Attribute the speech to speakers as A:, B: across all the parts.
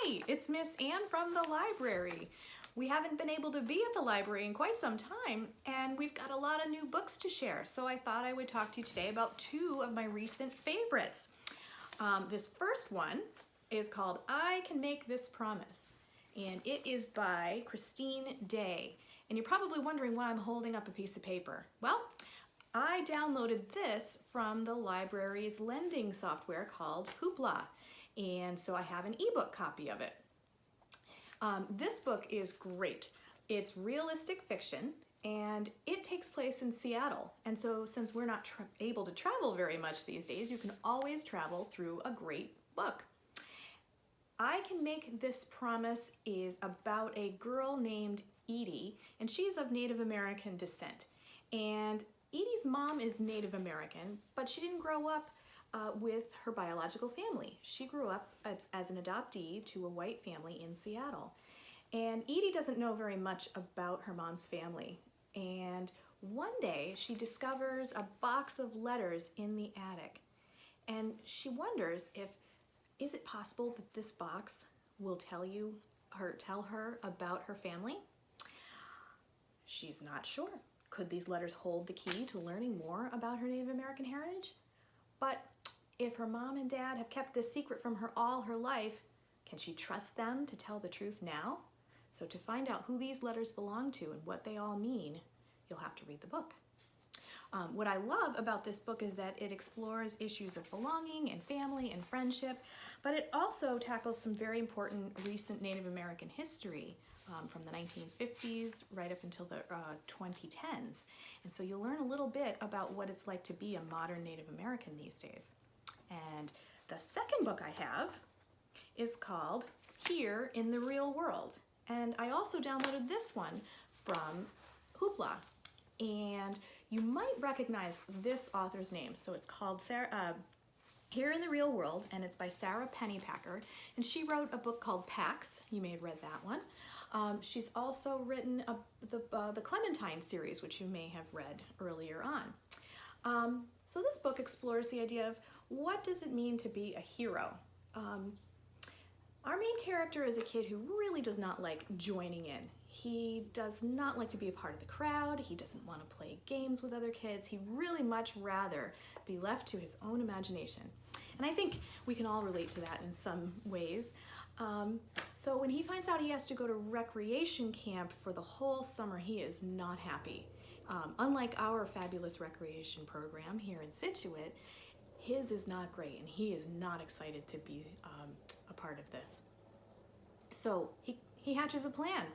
A: Hi, it's Miss Ann from the library. We haven't been able to be at the library in quite some time, and we've got a lot of new books to share, so I thought I would talk to you today about two of my recent favorites. This first one is called I Can Make This Promise, and it is by Christine Day. And you're probably wondering why I'm holding up a piece of paper. Well, I downloaded this from the library's lending software called Hoopla, and so I have an ebook copy of it. This book is great. It's realistic fiction, and it takes place in Seattle. And so since we're not able to travel very much these days, you can always travel through a great book. I Can Make This Promise is about a girl named Edie, and she's of Native American descent. And Edie's mom is Native American, but she didn't grow up with her biological family. She grew up as an adoptee to a white family in Seattle. And Edie doesn't know very much about her mom's family. And one day she discovers a box of letters in the attic. And she wonders is it possible that this box will tell her about her family? She's not sure. Could these letters hold the key to learning more about her Native American heritage? But if her mom and dad have kept this secret from her all her life, can she trust them to tell the truth now? So to find out who these letters belong to and what they all mean, you'll have to read the book. What I love about this book is that it explores issues of belonging and family and friendship, but it also tackles some very important recent Native American history from the 1950s right up until the 2010s. And so you'll learn a little bit about what it's like to be a modern Native American these days. And the second book I have is called Here in the Real World. And I also downloaded this one from Hoopla. And you might recognize this author's name. So it's called Here in the Real World, and it's by Sara Pennypacker. And she wrote a book called Pax. You may have read that one. She's also written the Clementine series, which you may have read earlier on. So this book explores the idea of what does it mean to be a hero? Our main character is a kid who really does not like joining in. He does not like to be a part of the crowd. He doesn't want to play games with other kids. He'd really much rather be left to his own imagination. And I think we can all relate to that in some ways. So when he finds out he has to go to recreation camp for the whole summer, he is not happy. Unlike our fabulous recreation program here in Scituate, his is not great, and he is not excited to be a part of this. So he hatches a plan,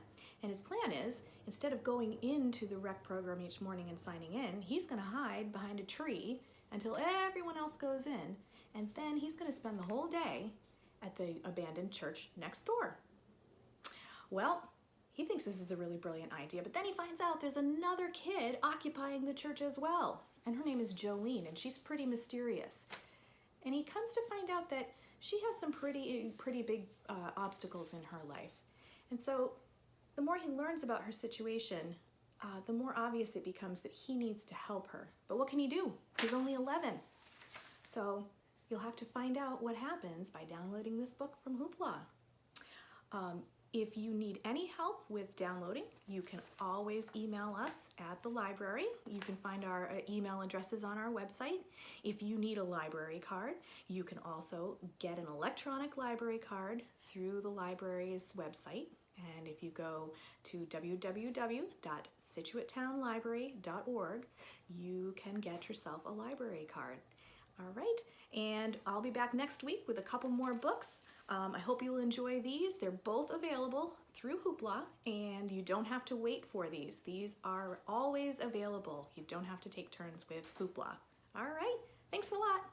A: and his plan is, instead of going into the rec program each morning and signing in, he's going to hide behind a tree until everyone else goes in, and then he's going to spend the whole day at the abandoned church next door. Well, he thinks this is a really brilliant idea, but then he finds out there's another kid occupying the church as well, and her name is Jolene, and she's pretty mysterious. And he comes to find out that she has some pretty big obstacles in her life. And so the more he learns about her situation, the more obvious it becomes that he needs to help her. But what can he do? He's only 11. So you'll have to find out what happens by downloading this book from Hoopla. If you need any help with downloading, you can always email us at the library. You can find our email addresses on our website. If you need a library card, you can also get an electronic library card through the library's website. And if you go to www.situatetownlibrary.org, you can get yourself a library card. All right, and I'll be back next week with a couple more books. I hope you'll enjoy these. They're both available through Hoopla, and you don't have to wait for these. These are always available. You don't have to take turns with Hoopla. All right, thanks a lot.